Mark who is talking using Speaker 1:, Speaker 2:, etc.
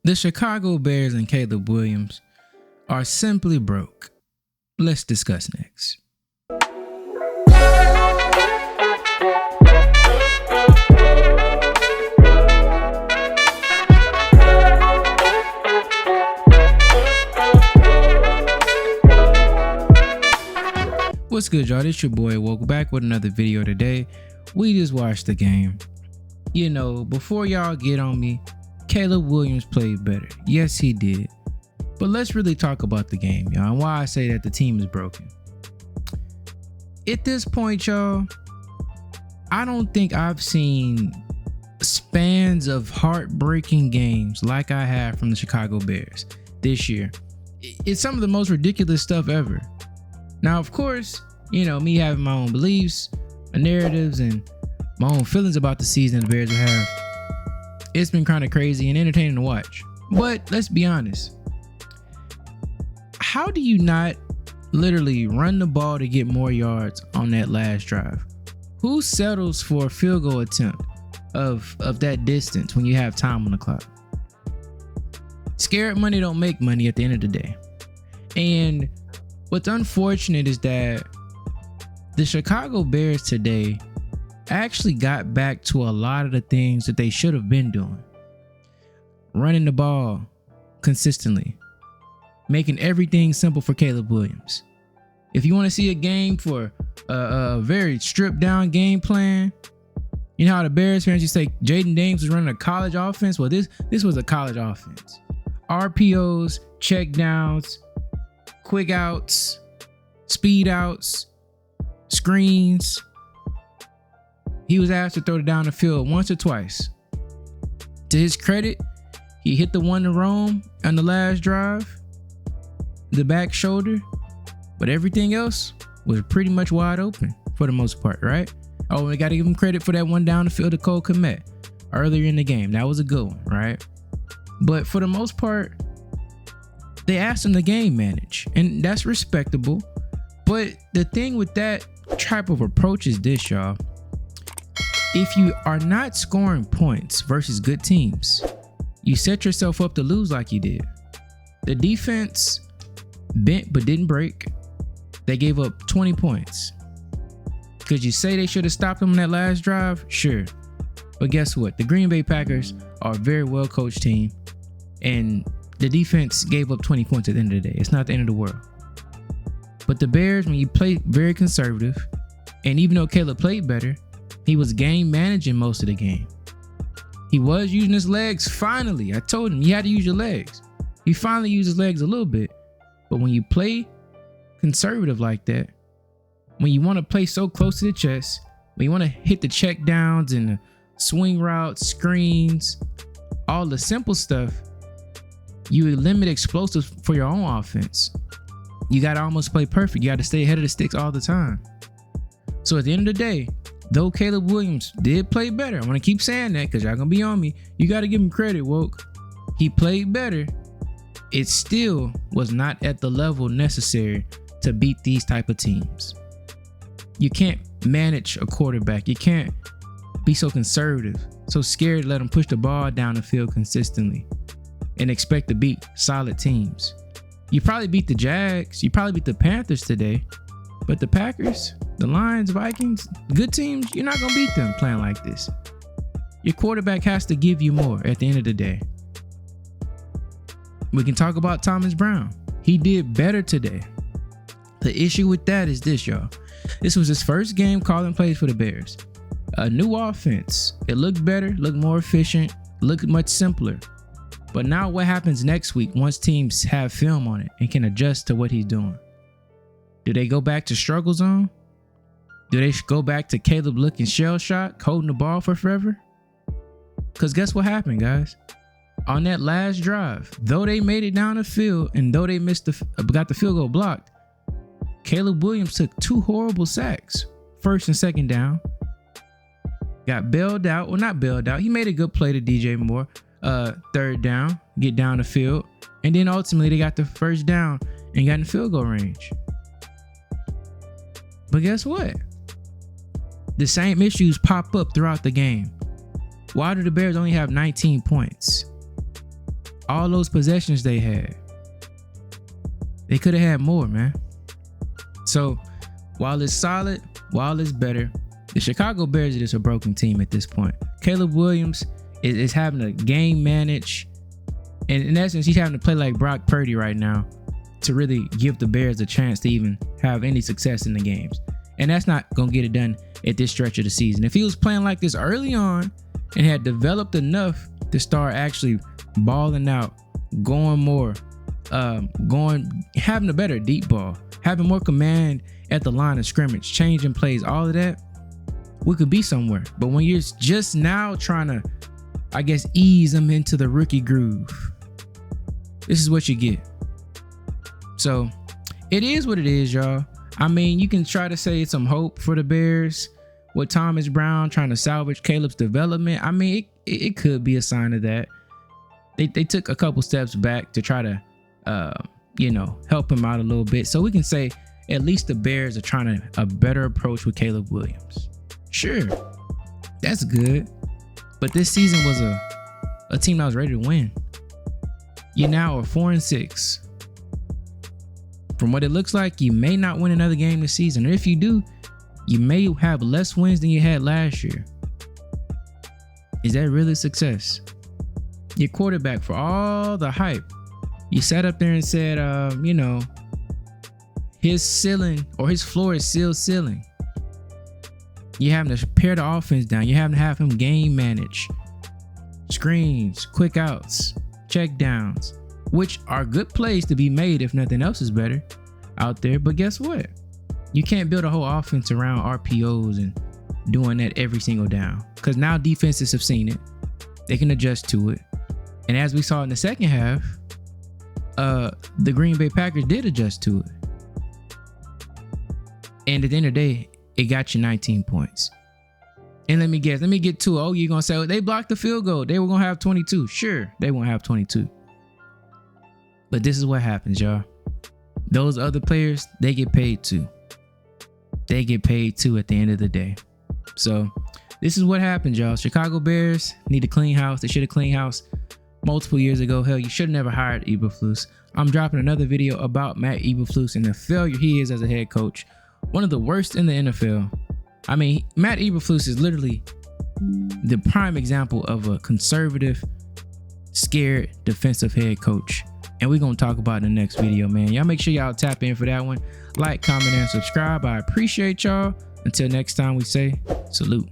Speaker 1: The Chicago Bears and Caleb Williams are simply broke. Let's discuss next. What's good, y'all? It's your boy Woke, back with another video today. We just watched the game. You know, before y'all get on me, Caleb Williams played better. Yes, he did. But let's really talk about the game, y'all, and why I say that the team is broken. At this point, y'all, I don't think I've seen spans of heartbreaking games like I have from the Chicago Bears this year. It's some of the most ridiculous stuff ever. Now, of course, you know, me having my own beliefs, my narratives, and my own feelings about the season the Bears will have, it's been kind of crazy and entertaining to watch. But let's be honest. How do you not literally run the ball to get more yards on that last drive? Who settles for a field goal attempt of that distance when you have time on the clock? Scared money don't make money at the end of the day. And what's unfortunate is that the Chicago Bears today actually got back to a lot of the things that they should have been doing. Running the ball consistently. Making everything simple for Caleb Williams. If you want to see a game for a very stripped down game plan, you know how the Bears fans used to say Jaden Daniels was running a college offense? Well, this was a college offense. RPOs, check downs, quick outs, speed outs, screens. He was asked to throw it down the field once or twice. To his credit, he hit the one to Rome on the last drive, the back shoulder, but everything else was pretty much wide open for the most part, right? Oh, we got to give him credit for that one down the field to Cole Kmet earlier in the game. That was a good one, right? But for the most part, they asked him to game manage, and that's respectable. But the thing with that type of approach is this, y'all. If you are not scoring points versus good teams, you set yourself up to lose like you did. The defense bent but didn't break. They gave up 20 points. Could you say they should have stopped them on that last drive? Sure. But guess what? The Green Bay Packers are a very well coached team, and the defense gave up 20 points at the end of the day. It's not the end of the world. But the Bears, when you play very conservative, and even though Caleb played better, he was game managing most of the game. He was using his legs finally. I told him you had to use your legs. He finally used his legs a little bit. But when you play conservative like that, when you want to play so close to the chest, when you want to hit the check downs and the swing routes, screens, all the simple stuff, you limit explosives for your own offense. You got to almost play perfect. You got to stay ahead of the sticks all the time. So at the end of the day, though Caleb Williams did play better, I want to keep saying that because y'all going to be on me. You got to give him credit, Woke. He played better. It still was not at the level necessary to beat these type of teams. You can't manage a quarterback. You can't be so conservative, so scared to let him push the ball down the field consistently and expect to beat solid teams. You probably beat the Jags. You probably beat the Panthers today. But the Packers, the Lions, Vikings, good teams, you're not going to beat them playing like this. Your quarterback has to give you more at the end of the day. We can talk about Thomas Brown. He did better today. The issue with that is this, y'all. This was his first game calling plays for the Bears. A new offense. It looked better, looked more efficient, looked much simpler. But now what happens next week once teams have film on it and can adjust to what he's doing? Do they go back to struggle zone? Do they go back to Caleb looking shell shocked, holding the ball for forever? Because guess what happened, guys? On that last drive, though they made it down the field and though they got the field goal blocked, Caleb Williams took two horrible sacks, first and second down. Got bailed out. Well, not bailed out. He made a good play to DJ Moore. Third down, get down the field. And then ultimately they got the first down and got in field goal range. But guess what? The same issues pop up throughout the game. Why do the Bears only have 19 points? all those possessions they had. They could have had more, man. So while it's solid, while it's better, the Chicago Bears are just a broken team at this point. Caleb Williams is having to game manage. And in essence, he's having to play like Brock Purdy right now to really give the Bears a chance to even have any success in the games. And that's not going to get it done at this stretch of the season. If he was playing like this early on and had developed enough to start actually balling out, going more, having a better deep ball, having more command at the line of scrimmage, changing plays, all of that, we could be somewhere. But when you're just now trying to, I guess, ease them into the rookie groove, this is what you get. So it is what it is, y'all. I mean, you can try to say it's some hope for the Bears with Thomas Brown trying to salvage Caleb's development. I mean, it could be a sign of that. They took a couple steps back to try to, help him out a little bit. So we can say at least the Bears are trying a better approach with Caleb Williams. Sure, that's good. But this season was a team that was ready to win. You now are 4-6. From what it looks like, you may not win another game this season. Or if you do, you may have less wins than you had last year. Is that really success? Your quarterback, for all the hype, you sat up there and said, his ceiling or his floor is still ceiling. You're having to pare the offense down. You're having to have him game manage. Screens, quick outs, check downs, which are good plays to be made if nothing else is better out there. But guess what? You can't build a whole offense around RPOs and doing that every single down, because now defenses have seen it. They can adjust to it. And as we saw in the second half, the Green Bay Packers did adjust to it. And at the end of the day, it got you 19 points. And let me get to it. Oh, you're going to say, oh, they blocked the field goal. They were going to have 22. Sure, they won't have 22. But this is what happens, y'all. Those other players, they get paid too. They get paid too at the end of the day. So this is what happens, y'all. Chicago Bears need to clean house. They should have cleaned house multiple years ago. Hell, you should have never hired Eberflus. I'm dropping another video about Matt Eberflus and the failure he is as a head coach. One of the worst in the NFL. I mean, Matt Eberflus is literally the prime example of a conservative, scared defensive head coach. And we're going to talk about it in the next video, man. Y'all make sure y'all tap in for that one. Like, comment, and subscribe. I appreciate y'all. Until next time, we say salute.